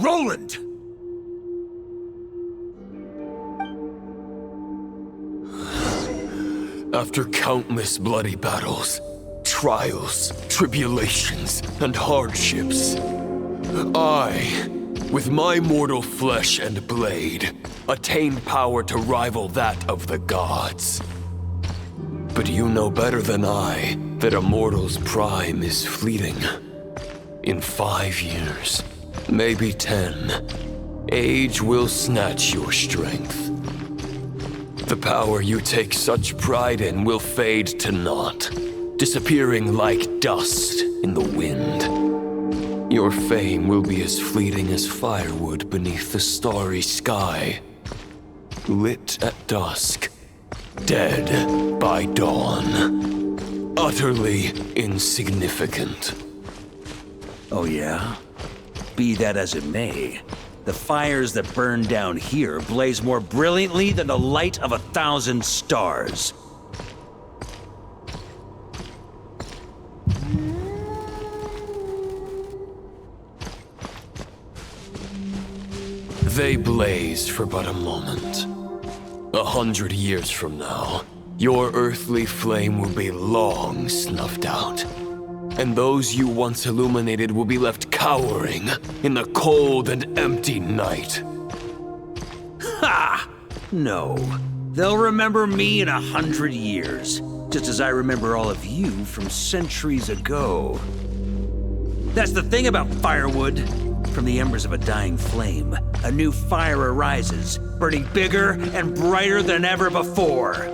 Roland! After countless bloody battles, trials, tribulations, and hardships, I, with my mortal flesh and blade, attained power to rival that of the gods. But you know better than I that a mortal's prime is fleeting. In 5 years, maybe 10, age will snatch your strength. The power you take such pride in will fade to naught, disappearing like dust in the wind. Your fame will be as fleeting as firewood beneath the starry sky, lit at dusk, dead by dawn, utterly insignificant. Oh yeah? Be that as it may, the fires that burn down here blaze more brilliantly than the light of 1,000 stars. They blaze for but a moment. 100 years from now, your earthly flame will be long snuffed out. And those you once illuminated will be left cowering in the cold and empty night. Ha! No. They'll remember me in 100 years, just as I remember all of you from centuries ago. That's the thing about firewood. From the embers of a dying flame, a new fire arises, burning bigger and brighter than ever before.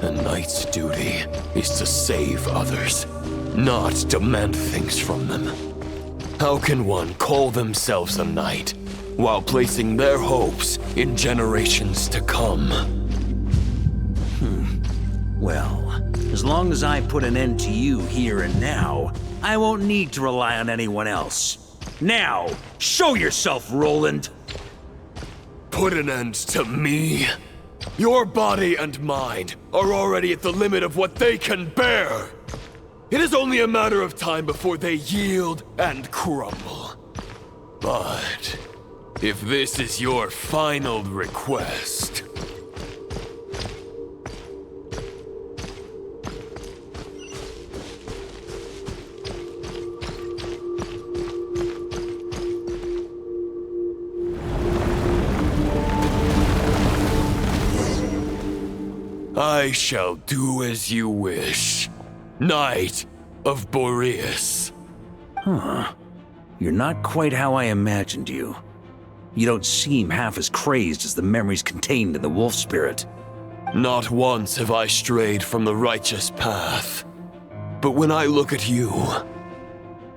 A knight's duty is to save others, not demand things from them. How can one call themselves a knight while placing their hopes in generations to come? Well, as long as I put an end to you here and now, I won't need to rely on anyone else. Now, show yourself, Roland! Put an end to me? Your body and mind are already at the limit of what they can bear. It is only a matter of time before they yield and crumble. But if this is your final request... I shall do as you wish, Knight of Boreas. Huh. You're not quite how I imagined you. You don't seem half as crazed as the memories contained in the wolf spirit. Not once have I strayed from the righteous path. But when I look at you,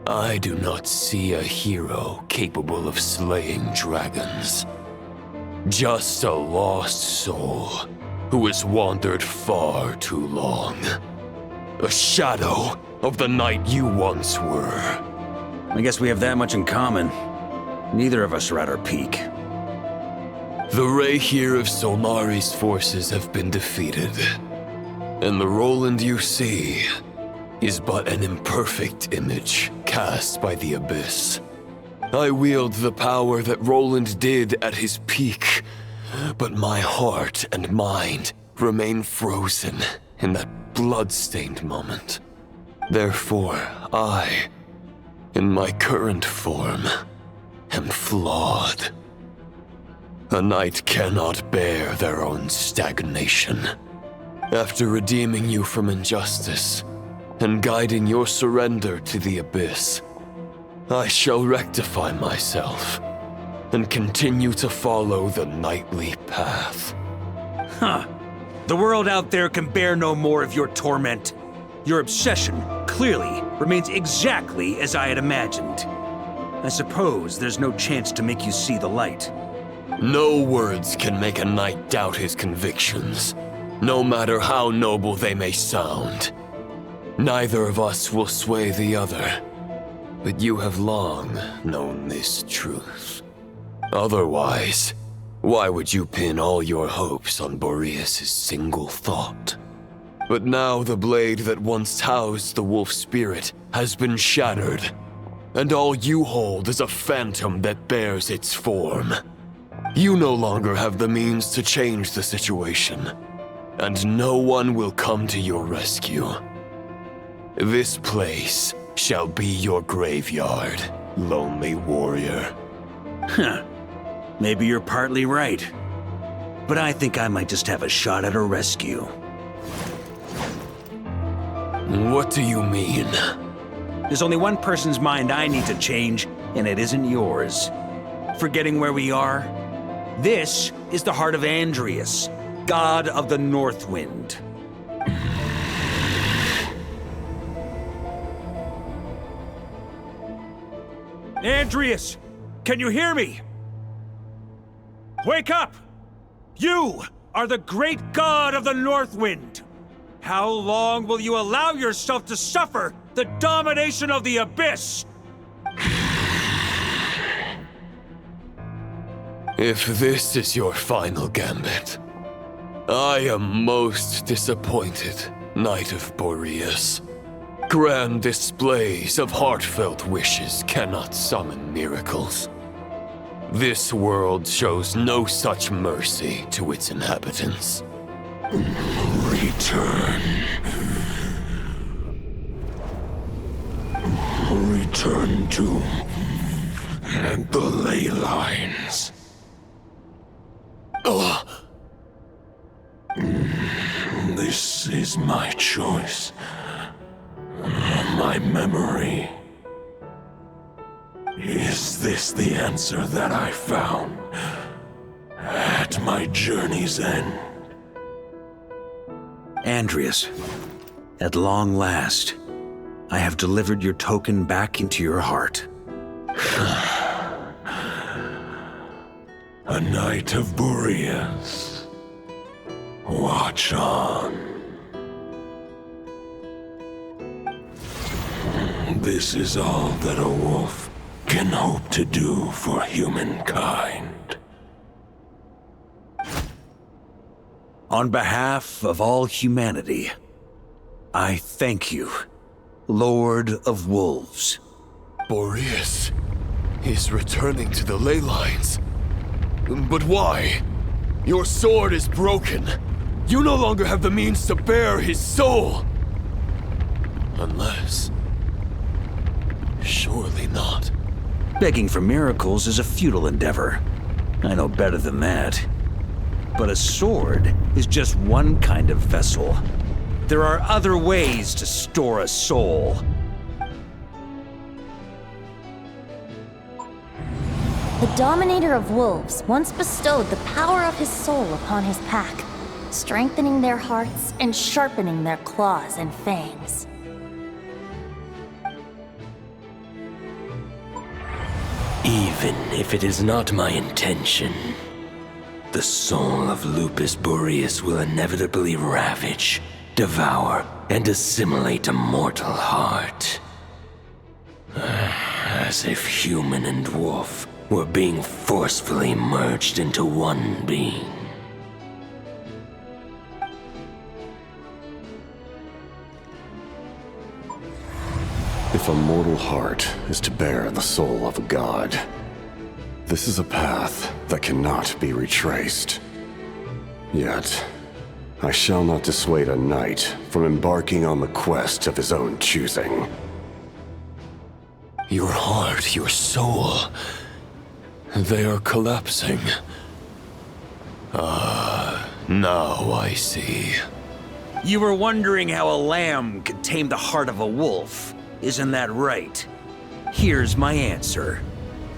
I do not see a hero capable of slaying dragons. Just a lost soul who has wandered far too long. A shadow of the knight you once were. I guess we have that much in common. Neither of us are at our peak. The ray here of Solmari's forces have been defeated. And the Roland you see is but an imperfect image cast by the Abyss. I wield the power that Roland did at his peak, but my heart and mind remain frozen in that blood-stained moment. Therefore, I, in my current form, am flawed. A knight cannot bear their own stagnation. After redeeming you from injustice and guiding your surrender to the Abyss, I shall rectify myself and continue to follow the knightly path. Huh. The world out there can bear no more of your torment. Your obsession, clearly, remains exactly as I had imagined. I suppose there's no chance to make you see the light. No words can make a knight doubt his convictions, no matter how noble they may sound. Neither of us will sway the other, but you have long known this truth. Otherwise, why would you pin all your hopes on Boreas' single thought? But now the blade that once housed the wolf spirit has been shattered, and all you hold is a phantom that bears its form. You no longer have the means to change the situation, and no one will come to your rescue. This place shall be your graveyard, lonely warrior. Huh. Maybe you're partly right. But I think I might just have a shot at a rescue. What do you mean? There's only one person's mind I need to change, and it isn't yours. Forgetting where we are? This is the heart of Andrias, god of the North Wind. Andrias! Can you hear me? Wake up! You are the great god of the North Wind! How long will you allow yourself to suffer the domination of the Abyss? If this is your final gambit, I am most disappointed, Knight of Boreas. Grand displays of heartfelt wishes cannot summon miracles. This world shows no such mercy to its inhabitants. Return. Return to the ley lines. This is my choice. My memory. Is this the answer that I found at my journey's end? Andrias, at long last, I have delivered your token back into your heart. A Knight of Boreas. Watch on. This is all that a wolf can hope to do for humankind. On behalf of all humanity, I thank you, Lord of Wolves. Boreas is returning to the ley lines. But why? Your sword is broken. You no longer have the means to bear his soul. Unless... surely not. Begging for miracles is a futile endeavor. I know better than that. But a sword is just one kind of vessel. There are other ways to store a soul. The Dominator of Wolves once bestowed the power of his soul upon his pack, strengthening their hearts and sharpening their claws and fangs. Even if it is not my intention, the soul of Lupus Boreas will inevitably ravage, devour, and assimilate a mortal heart. As if human and wolf were being forcefully merged into one being. If a mortal heart is to bear the soul of a god, this is a path that cannot be retraced. Yet, I shall not dissuade a knight from embarking on the quest of his own choosing. Your heart, your soul... they are collapsing. Now I see. You were wondering how a lamb could tame the heart of a wolf, isn't that right? Here's my answer.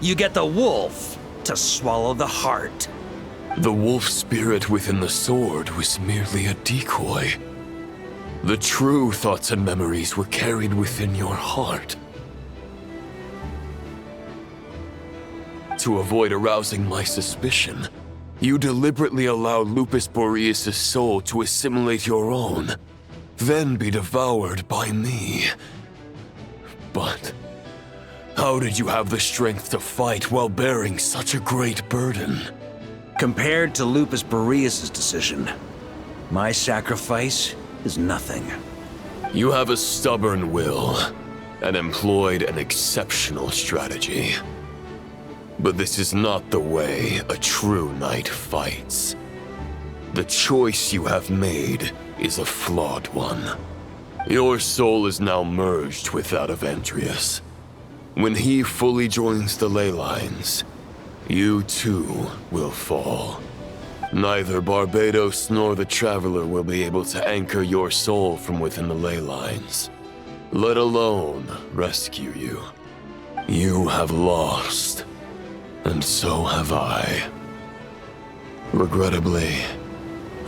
You get the wolf to swallow the heart. The wolf spirit within the sword was merely a decoy. The true thoughts and memories were carried within your heart. to avoid arousing my suspicion, you deliberately allow Lupus Boreas' soul to assimilate your own, then be devoured by me. But how did you have the strength to fight while bearing such a great burden? Compared to Lupus Boreas' decision, my sacrifice is nothing. You have a stubborn will and employed an exceptional strategy. But this is not the way a true knight fights. The choice you have made is a flawed one. Your soul is now merged with that of Andreas. When he fully joins the ley lines, you too will fall. Neither Barbados nor the Traveler will be able to anchor your soul from within the ley lines, let alone rescue you. You have lost, and so have I. Regrettably,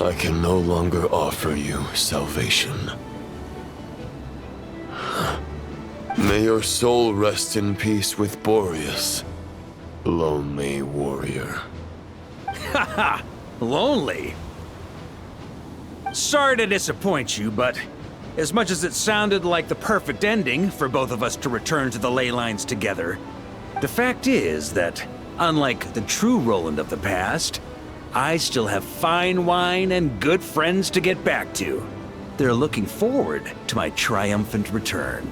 I can no longer offer you salvation. May your soul rest in peace with Boreas, lonely warrior. Haha, lonely? Sorry to disappoint you, but as much as it sounded like the perfect ending for both of us to return to the ley lines together, the fact is that, unlike the true Roland of the past, I still have fine wine and good friends to get back to. They're looking forward to my triumphant return.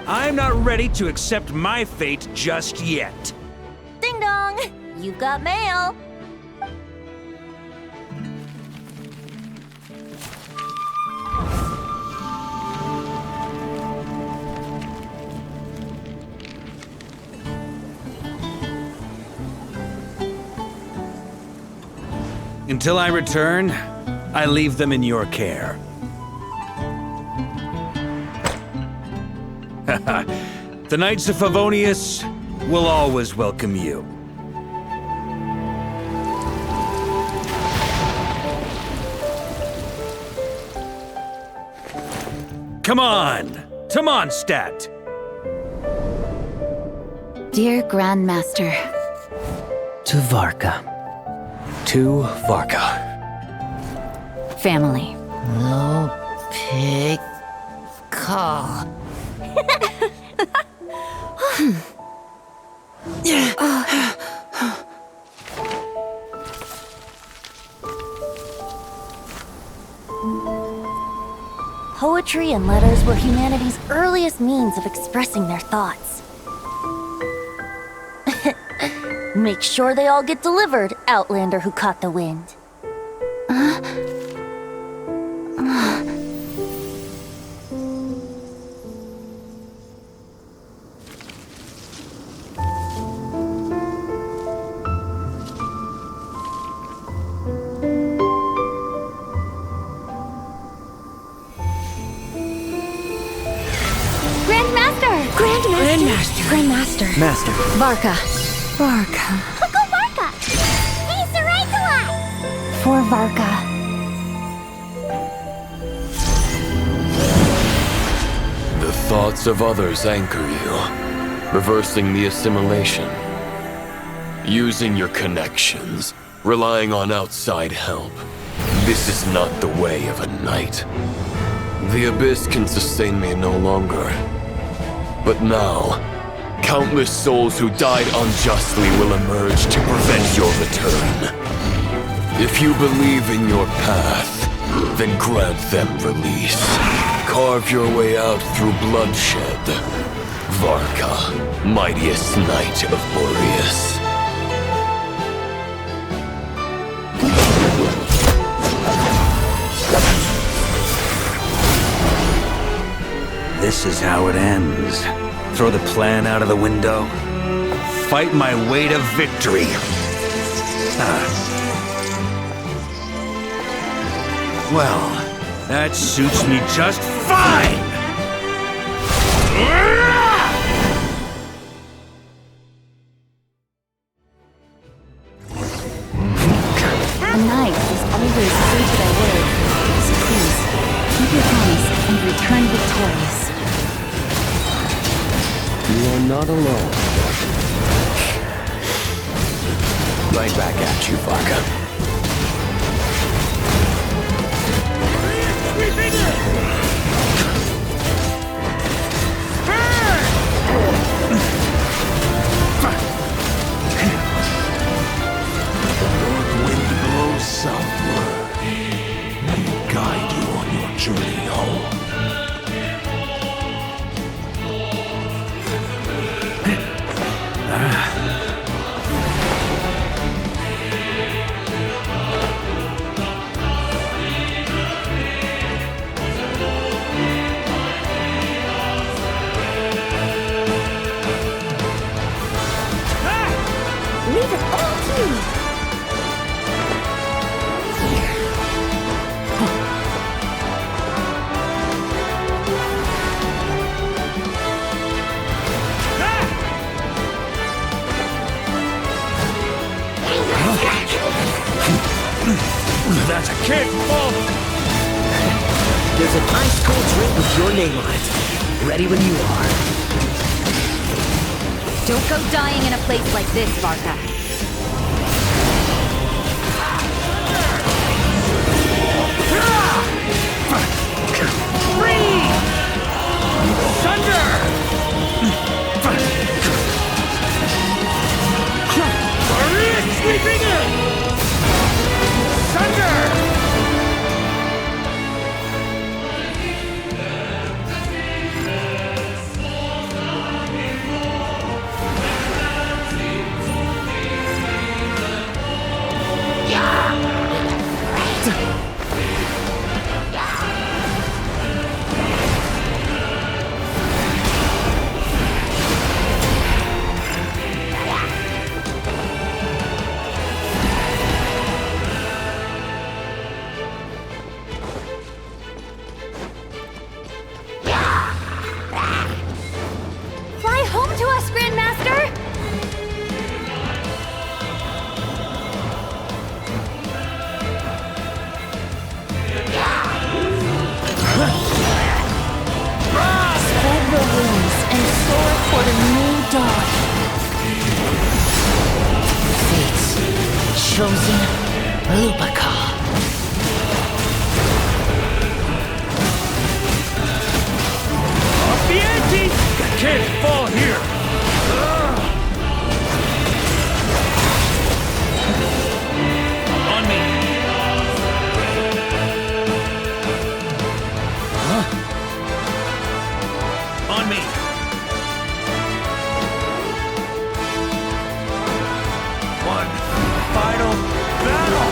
I'm not ready to accept my fate just yet. Ding dong! You've got mail! Until I return, I leave them in your care. The Knights of Favonius will always welcome you. Come on! Stat! Dear Grandmaster, To Varka. To Varka. family. No pig call. Poetry and letters were humanity's earliest means of expressing their thoughts. Make sure they all get delivered, Outlander who caught the wind. Grandmaster. Master. Varka. Go Varka! He's the right to us! For Varka. The thoughts of others anchor you, reversing the assimilation. Using your connections, relying on outside help. This is not the way of a knight. The Abyss can sustain me no longer. But now, countless souls who died unjustly will emerge to prevent your return. If you believe in your path, then grant them release. Carve your way out through bloodshed. Varka, mightiest knight of Boreas. This is how it ends. Throw the plan out of the window. Fight my way to victory. Well, that suits me just fine! A knight is always true to their word. So please, keep your promise and return victorious. You are not alone. Right back at you, Varka. Wind blows southward. May it guide you on your journey home. Leave it all to you. That's a cannonball! There's an ice cold drink with your name on it. Ready when you are. Don't go dying in a place like this, Varka. Free! Thunder! Sweeping in! Thunder! Fly home to us, Grandmaster! Spread your wings and soar toward a new dawn. Fate's chosen Lupaka. Off the ante! I can't fall here! On me! On me! One final battle!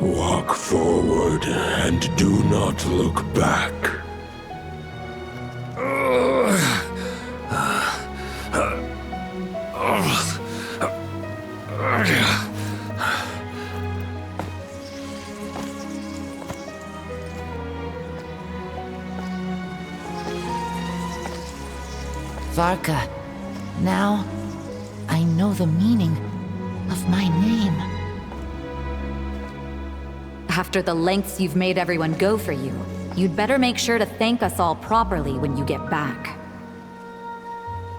Walk forward and do not look back. Varka, now I know the meaning of my name. After the lengths you've made everyone go for you, you'd better make sure to thank us all properly when you get back.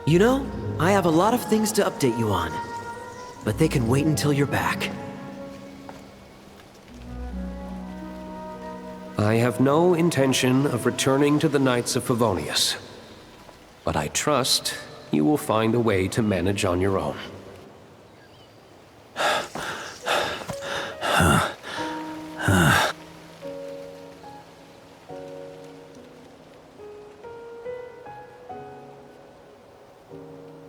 You know, I have a lot of things to update you on. But they can wait until you're back. I have no intention of returning to the Knights of Favonius. But I trust you will find a way to manage on your own.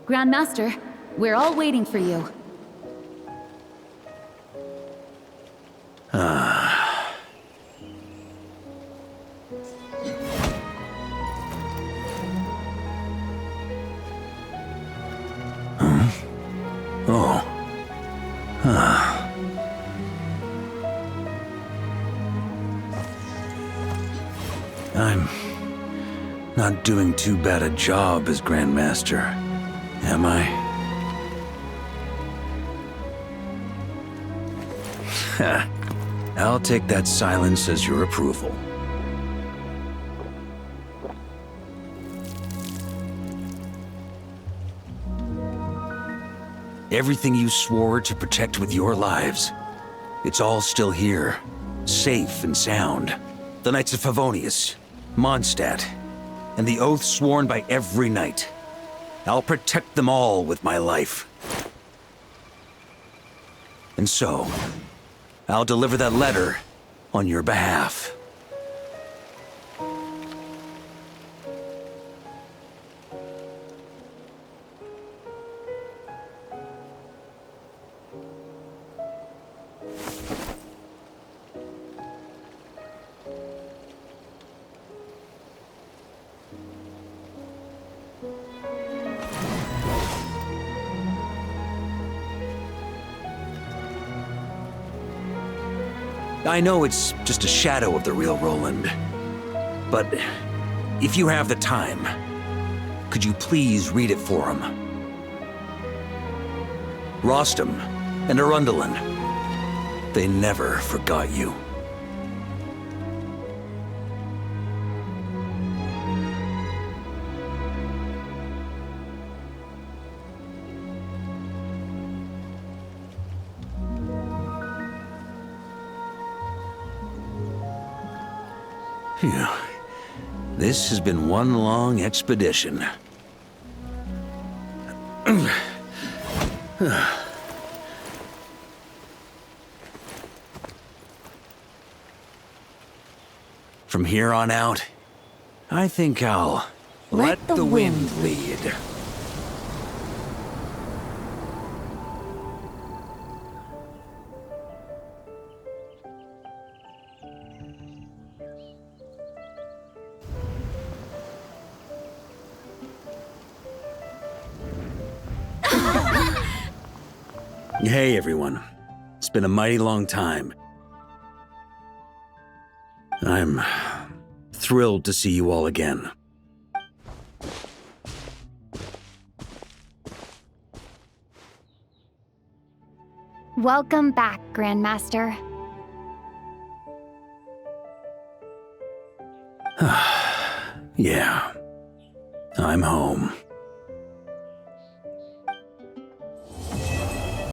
Grandmaster, we're all waiting for you. I'm not doing too bad a job as Grandmaster, am I? I'll take that silence as your approval. Everything you swore to protect with your lives, it's all still here, safe and sound. The Knights of Favonius, Mondstadt, and the oath sworn by every knight. I'll protect them all with my life. And so, I'll deliver that letter on your behalf. I know it's just a shadow of the real Roland, but if you have the time, could you please read it for him? Rostam and Arundelen, they never forgot you. Phew. This has been one long expedition. From here on out, I think I'll let the wind lead. Hey everyone, it's been a mighty long time. I'm thrilled to see you all again. Welcome back, Grandmaster. Yeah, I'm home.